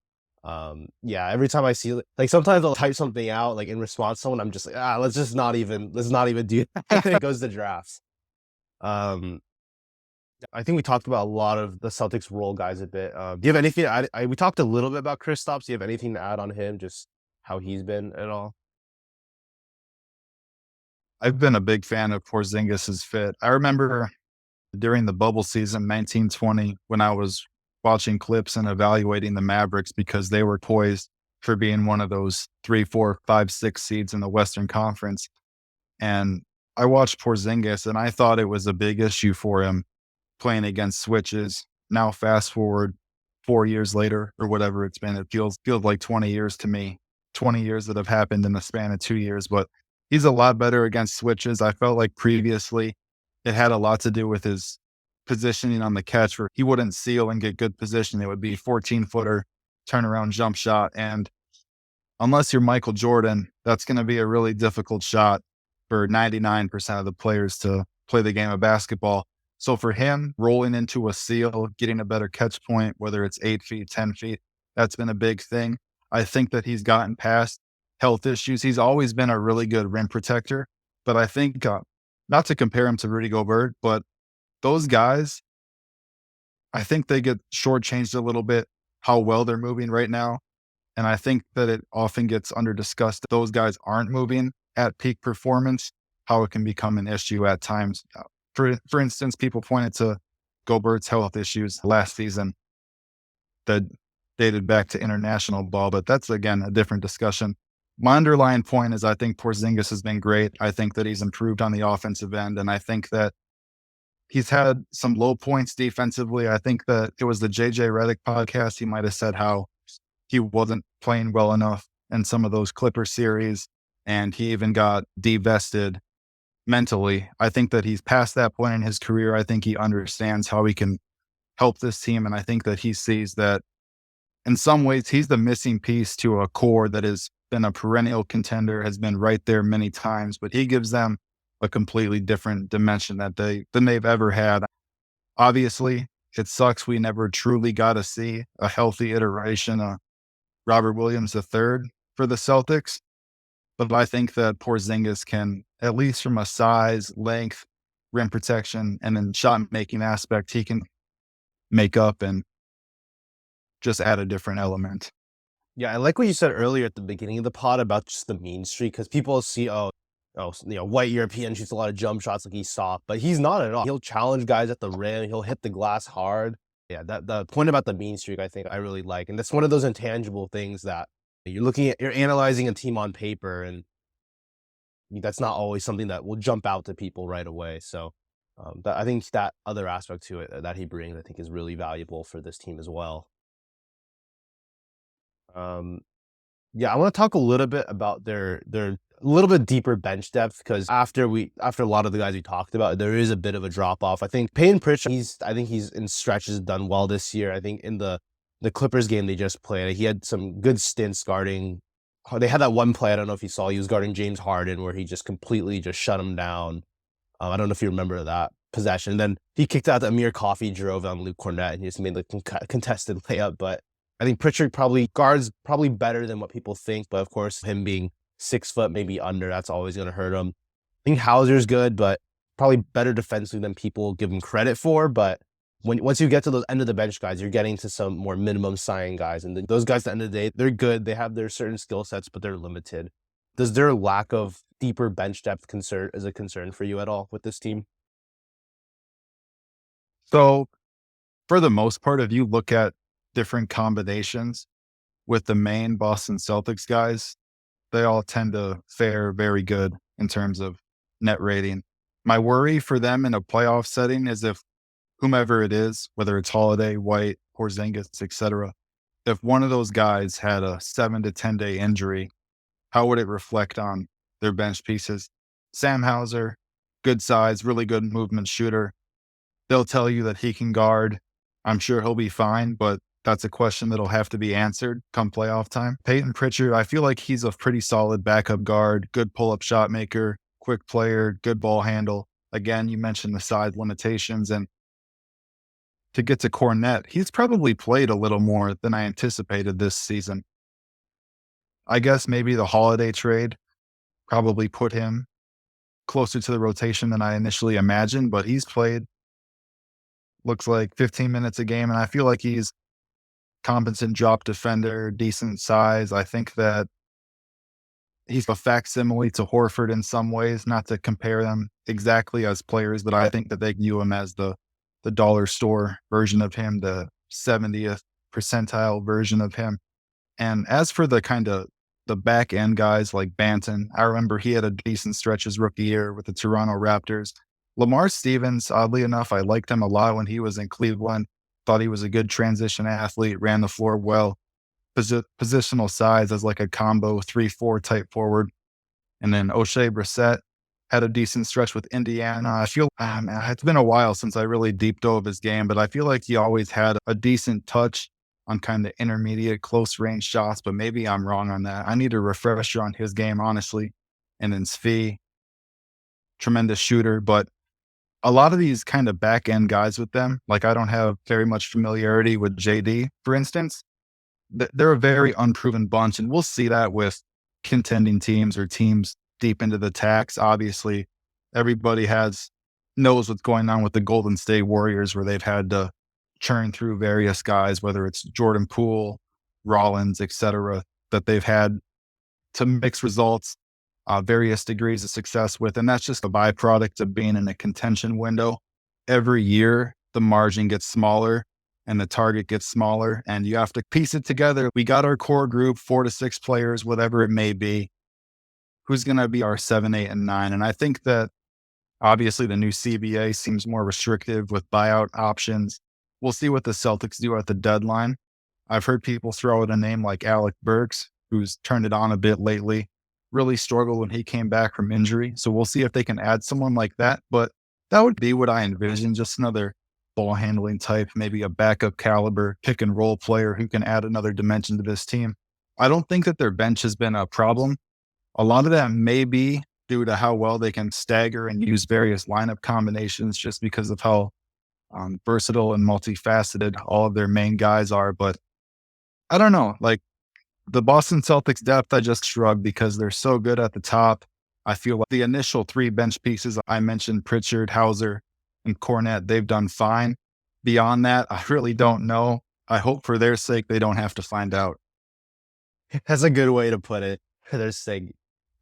yeah, every time I see like sometimes I'll type something out like in response to someone, I'm just like, let's not even do that. And it goes to drafts. Um, I think we talked about a lot of the Celtics role guys a bit. Do you have anything? We talked a little bit about Kristaps. Do you have anything to add on him? Just how he's been at all? I've been a big fan of Porzingis's fit. I remember during the bubble season 1920 when I was watching clips and evaluating the Mavericks because they were poised for being one of those 3, 4, 5, 6 seeds in the Western Conference. And I watched Porzingis and I thought it was a big issue for him playing against switches. Now fast forward 4 years later or whatever it's been, it feels like 20 years to me. 20 years that have happened in the span of 2 years, but he's a lot better against switches. I felt like previously it had a lot to do with his positioning on the catch where he wouldn't seal and get good position. It would be 14-footer turnaround jump shot. And unless you're Michael Jordan, that's going to be a really difficult shot for 99% of the players to play the game of basketball. So for him, rolling into a seal, getting a better catch point, whether it's 8 feet, 10 feet, that's been a big thing. I think that he's gotten past health issues. He's always been a really good rim protector, but I think, not to compare him to Rudy Gobert, but those guys, I think they get shortchanged a little bit how well they're moving right now. And I think that it often gets under discussed. Those guys aren't moving at peak performance, how it can become an issue at times. For instance, people pointed to Gobert's health issues last season that dated back to international ball, but that's again a different discussion. My underlying point is I think Porzingis has been great. I think that he's improved on the offensive end, and I think that he's had some low points defensively. I think that it was the JJ Redick podcast. He might have said how he wasn't playing well enough in some of those Clipper series, and he even got divested mentally. I think that he's past that point in his career. I think he understands how he can help this team, and I think that he sees that in some ways he's the missing piece to a core that has been a perennial contender, has been right there many times, but he gives them a completely different dimension than they've ever had. Obviously, it sucks we never truly got to see a healthy iteration of Robert Williams III for the Celtics, but I think that Porzingis can, at least from a size, length, rim protection, and then shot making aspect, he can make up and just add a different element. Yeah, I like what you said earlier at the beginning of the pod about just the mean streak because people see, white European shoots a lot of jump shots like he's soft, but he's not at all. He'll challenge guys at the rim. He'll hit the glass hard. Yeah, that the point about the mean streak, I think I really like, and that's one of those intangible things that you're analyzing a team on paper, and that's not always something that will jump out to people right away. So, I think that other aspect to it that he brings, I think, is really valuable for this team as well. Um, Yeah, I want to talk a little bit about their a little bit deeper bench depth because after a lot of the guys we talked about, there is a bit of a drop off. I think Payton Pritchard, I think he's in stretches done well this year. I think in the Clippers game they just played, he had some good stints guarding. They had that one play, I don't know if you saw, he was guarding James Harden where he just completely just shut him down. I don't know if you remember that possession. Then he kicked out the Amir Coffey drove on Luke Cornett and he just made the contested layup. But I think Pritchard probably guards probably better than what people think. But of course, him being 6 foot, maybe under, that's always going to hurt him. I think Hauser's good, but probably better defensively than people give him credit for. But once you get to the end of the bench guys, you're getting to some more minimum signing guys. And those guys at the end of the day, they're good. They have their certain skill sets, but they're limited. Does their lack of deeper bench depth concern is a concern for you at all with this team? So, for the most part, if you look at different combinations with the main Boston Celtics guys, they all tend to fare very good in terms of net rating. My worry for them in a playoff setting is if whomever it is, whether it's Holiday, White, Porzingis, etc., if one of those guys had a 7 to 10 day injury, how would it reflect on their bench pieces? Sam Hauser, good size, really good movement shooter. They'll tell you that he can guard. I'm sure he'll be fine, but that's a question that'll have to be answered come playoff time. Peyton Pritchard, I feel like he's a pretty solid backup guard, good pull-up shot maker, quick player, good ball handle. Again, you mentioned the size limitations, and to get to Cornette, he's probably played a little more than I anticipated this season. I guess maybe the Holiday trade probably put him closer to the rotation than I initially imagined, but he's played, looks like 15 minutes a game, and I feel like he's competent drop defender, decent size. I think that he's a facsimile to Horford in some ways, not to compare them exactly as players, but I think that they view him as the dollar store version of him, the 70th percentile version of him. And as for the kind of the back end guys like Banton, I remember he had a decent stretch his rookie year with the Toronto Raptors. Lamar Stevens, oddly enough, I liked him a lot when he was in Cleveland. Thought he was a good transition athlete, ran the floor well, positional size as like a combo 3-4 type forward. And then O'Shea Brissett had a decent stretch with Indiana. I feel it's been a while since I really deep dove his game, but I feel like he always had a decent touch on kind of intermediate, close range shots. But maybe I'm wrong on that. I need a refresher on his game, honestly. And then Svi, tremendous shooter, but a lot of these kind of back end guys with them, like I don't have very much familiarity with JD, for instance. They're a very unproven bunch, and we'll see that with contending teams or teams deep into the tax. Obviously, everybody knows what's going on with the Golden State Warriors, where they've had to churn through various guys, whether it's Jordan Poole, Rollins, etc., that they've had to mix results, various degrees of success with. And that's just a byproduct of being in a contention window. Every year, the margin gets smaller and the target gets smaller, and you have to piece it together. We got our core group, 4 to 6 players, whatever it may be. Who's going to be our 7, 8, and 9? And I think that obviously the new CBA seems more restrictive with buyout options. We'll see what the Celtics do at the deadline. I've heard people throw out a name like Alec Burks, who's turned it on a bit lately, really struggled when he came back from injury. So we'll see if they can add someone like that. But that would be what I envision, just another ball handling type, maybe a backup caliber pick and roll player who can add another dimension to this team. I don't think that their bench has been a problem. A lot of that may be due to how well they can stagger and use various lineup combinations just because of how versatile and multifaceted all of their main guys are. But I don't know, like the Boston Celtics depth, I just shrug because they're so good at the top. I feel like the initial three bench pieces I mentioned, Pritchard, Hauser, and Cornette, they've done fine. Beyond that, I really don't know. I hope for their sake they don't have to find out. That's a good way to put it. They're saying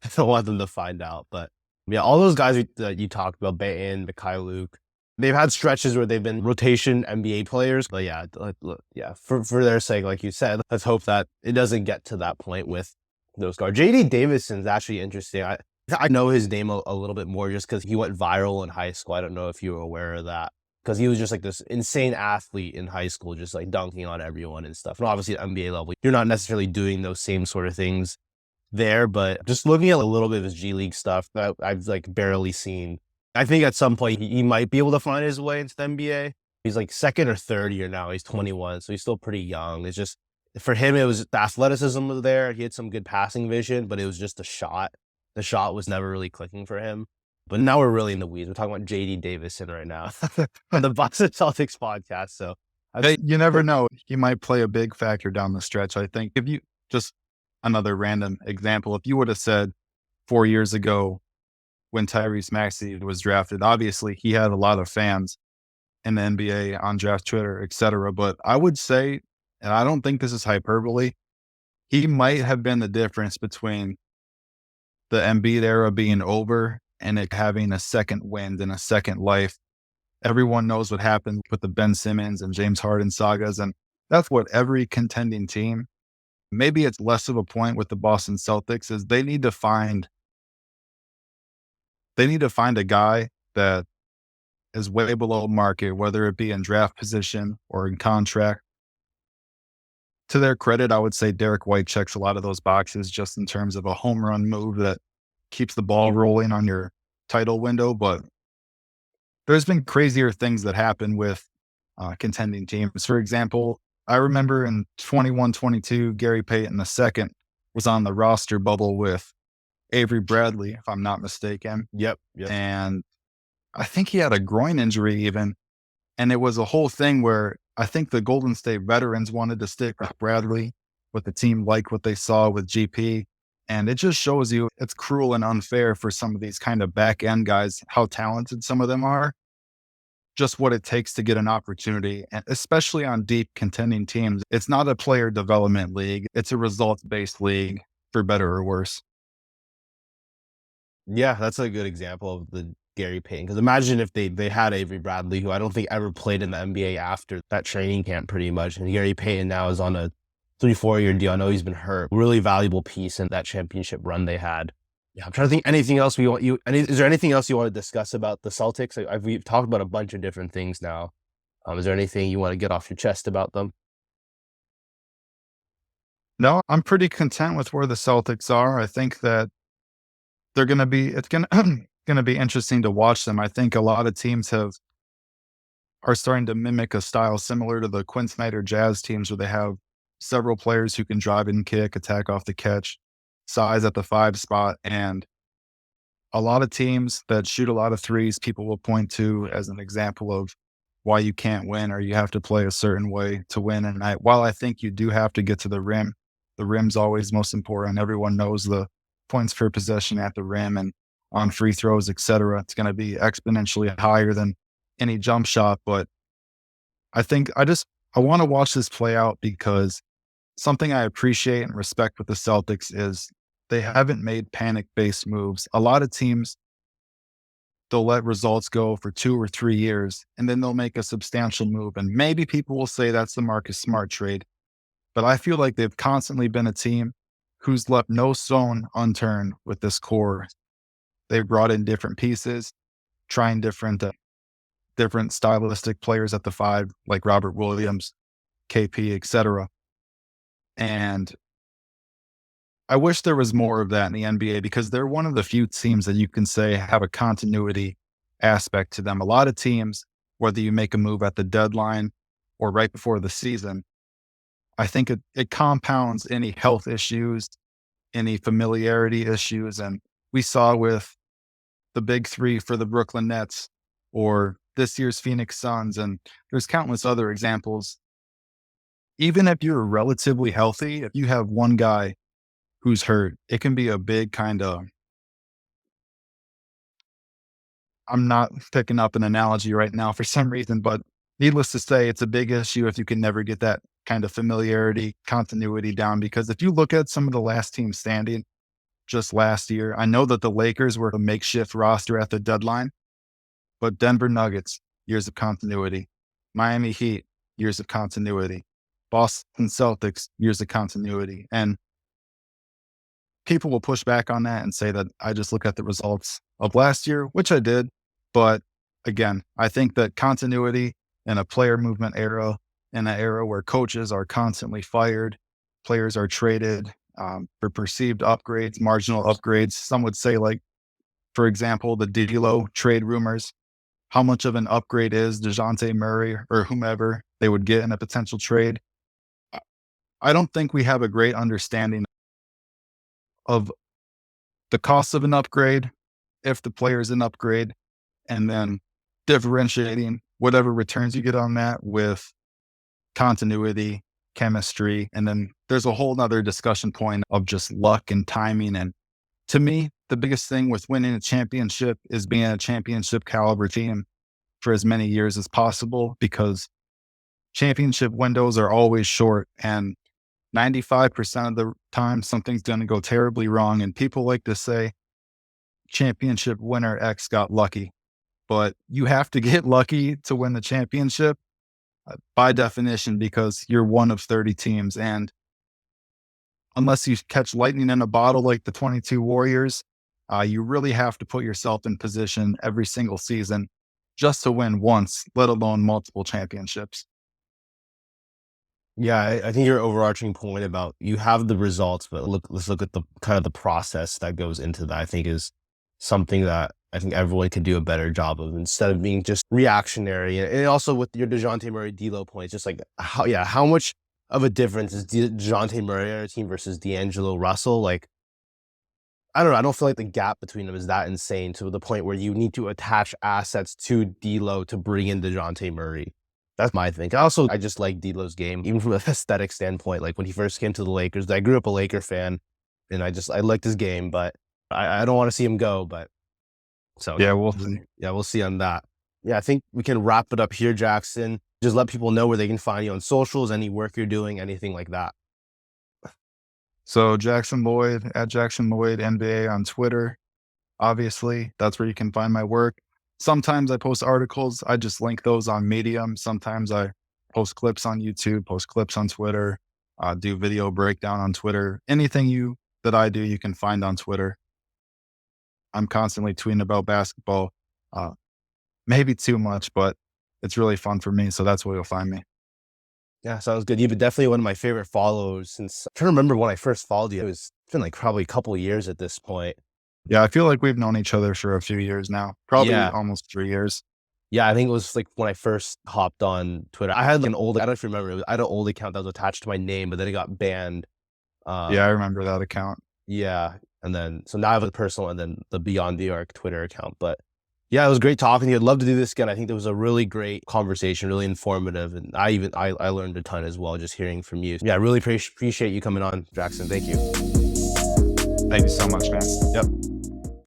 I don't want them to find out, but yeah, all those guys that you talked about, Bain, Mikhailuk, they've had stretches where they've been rotation NBA players. But yeah, yeah, for their sake, like you said, let's hope that it doesn't get to that point with those guards. JD Davison's actually interesting. I know his name a little bit more just because he went viral in high school. I don't know if you were aware of that. Because he was just like this insane athlete in high school, just like dunking on everyone and stuff. And obviously at NBA level, you're not necessarily doing those same sort of things there, but just looking at a little bit of his G League stuff that I've like barely seen. I think at some point he might be able to find his way into the NBA. He's like second or third year now. He's 21, so he's still pretty young. It's just for him, it was the athleticism was there. He had some good passing vision, but it was just a shot. The shot was never really clicking for him. But now we're really in the weeds. We're talking about JD Davison right now on the Boston Celtics podcast. So Hey, you never know. He might play a big factor down the stretch. I think if you just another random example, if you would have said 4 years ago when Tyrese Maxey was drafted, obviously he had a lot of fans in the NBA on draft Twitter, etc. But I would say, and I don't think this is hyperbole, he might have been the difference between the Embiid era being over and it having a second wind and a second life. Everyone knows what happened with the Ben Simmons and James Harden sagas, and that's what every contending team, maybe it's less of a point with the Boston Celtics, is they need to find a guy that is way below market, whether it be in draft position or in contract. To their credit, I would say Derek White checks a lot of those boxes just in terms of a home run move that keeps the ball rolling on your title window. But there's been crazier things that happen with contending teams. For example, I remember in 21-22, Gary Payton II was on the roster bubble with Avery Bradley, if I'm not mistaken. yep. And I think he had a groin injury even. And it was a whole thing where I think the Golden State veterans wanted to stick with Bradley, but the team liked what they saw with GP. And it just shows you it's cruel and unfair for some of these kind of back end guys, how talented some of them are, just what it takes to get an opportunity. And especially on deep contending teams, it's not a player development league, it's a results based league, for better or worse. Yeah, that's a good example of the Gary Payton. Because imagine if they had Avery Bradley, who I don't think ever played in the NBA after that training camp, pretty much. And Gary Payton now is on a 3-4 year deal. I know he's been hurt. Really valuable piece in that championship run they had. Yeah, I'm trying to think anything else we want you. Is there anything else you want to discuss about the Celtics? We've talked about a bunch of different things now. Is there anything you want to get off your chest about them? No, I'm pretty content with where the Celtics are. I think that it's going to going to be interesting to watch them. I think a lot of teams are starting to mimic a style similar to the Quinn Snyder Jazz teams where they have several players who can drive and kick, attack off the catch, size at the 5 spot. And a lot of teams that shoot a lot of threes, people will point to as an example of why you can't win or you have to play a certain way to win. And while I think you do have to get to the rim's always most important. Everyone knows the points per possession at the rim and on free throws, etc. It's going to be exponentially higher than any jump shot. But I think I want to watch this play out because something I appreciate and respect with the Celtics is they haven't made panic-based moves. A lot of teams, they'll let results go for 2 or 3 years, and then they'll make a substantial move. And maybe people will say that's the Marcus Smart trade. But I feel like they've constantly been a team who's left no stone unturned with this core. They've brought in different pieces, trying different stylistic players at the 5, like Robert Williams, KP, etc. And I wish there was more of that in the NBA because they're one of the few teams that you can say have a continuity aspect to them. A lot of teams, whether you make a move at the deadline or right before the season, I think it compounds any health issues, any familiarity issues. And we saw with the big three for the Brooklyn Nets or this year's Phoenix Suns, and there's countless other examples. Even if you're relatively healthy, if you have one guy who's hurt, it can be a big kind of, I'm not picking up an analogy right now for some reason, but needless to say, it's a big issue if you can never get that kind of familiarity, continuity down. Because if you look at some of the last teams standing just last year, I know that the Lakers were a makeshift roster at the deadline, but Denver Nuggets, years of continuity. Miami Heat, years of continuity. Boston Celtics, years of continuity. And people will push back on that and say that I just look at the results of last year, which I did. But again, I think that continuity in a player movement era, in an era where coaches are constantly fired, players are traded for perceived upgrades, marginal upgrades. Some would say, like, for example, the D'Lo trade rumors. How much of an upgrade is DeJounte Murray or whomever they would get in a potential trade? I don't think we have a great understanding of the cost of an upgrade, if the player is an upgrade, and then differentiating whatever returns you get on that with continuity, chemistry. And then there's a whole nother discussion point of just luck and timing. And to me, the biggest thing with winning a championship is being a championship caliber team for as many years as possible, because championship windows are always short, and 95% of the time something's going to go terribly wrong. And people like to say championship winner X got lucky, but you have to get lucky to win the championship by definition, because you're one of 30 teams. And unless you catch lightning in a bottle like the 22 Warriors, you really have to put yourself in position every single season just to win once, let alone multiple championships. Yeah, I think your overarching point about you have the results, but let's look at the kind of the process that goes into that. I think is something that I think everyone could do a better job of, instead of being just reactionary. And also with your DeJounte Murray D'Lo point, just like how much of a difference is DeJounte Murray on a team versus D'Angelo Russell? Like, I don't know. I don't feel like the gap between them is that insane to the point where you need to attach assets to D'Lo to bring in DeJounte Murray. That's my thing. I just like D'Lo's game, even from an aesthetic standpoint. Like when he first came to the Lakers, I grew up a Laker fan, and I liked his game, but I don't want to see him go. But so Yeah, we'll see. yeah, we'll see on that. Yeah, I think we can wrap it up here, Jackson. Just let people know where they can find you on socials, any work you're doing, anything like that. So Jackson Lloyd, at Jackson Lloyd NBA on Twitter. Obviously, that's where you can find my work. Sometimes I post articles. I just link those on Medium. Sometimes I post clips on YouTube, post clips on Twitter, do video breakdown on Twitter. Anything that I do, you can find on Twitter. I'm constantly tweeting about basketball. Maybe too much, but it's really fun for me. So that's where you'll find me. Yeah, sounds good. You've been definitely one of my favorite followers since, I'm trying to remember when I first followed you. It's been like probably a couple of years at this point. Yeah, I feel like we've known each other for a few years now, probably Yeah. almost 3 years. Yeah, I think it was like when I first hopped on Twitter. I had like I don't know if you remember, I had an old account that was attached to my name, but then it got banned. Yeah, I remember that account. Yeah. And then, so now I have a personal and then the Beyond the Arc Twitter account. But yeah, it was great talking to you. I'd love to do this again. I think there was a really great conversation, really informative. And I learned a ton as well, just hearing from you. Yeah, I really appreciate you coming on, Jackson. Thank you. Thank you so much, man. Yep.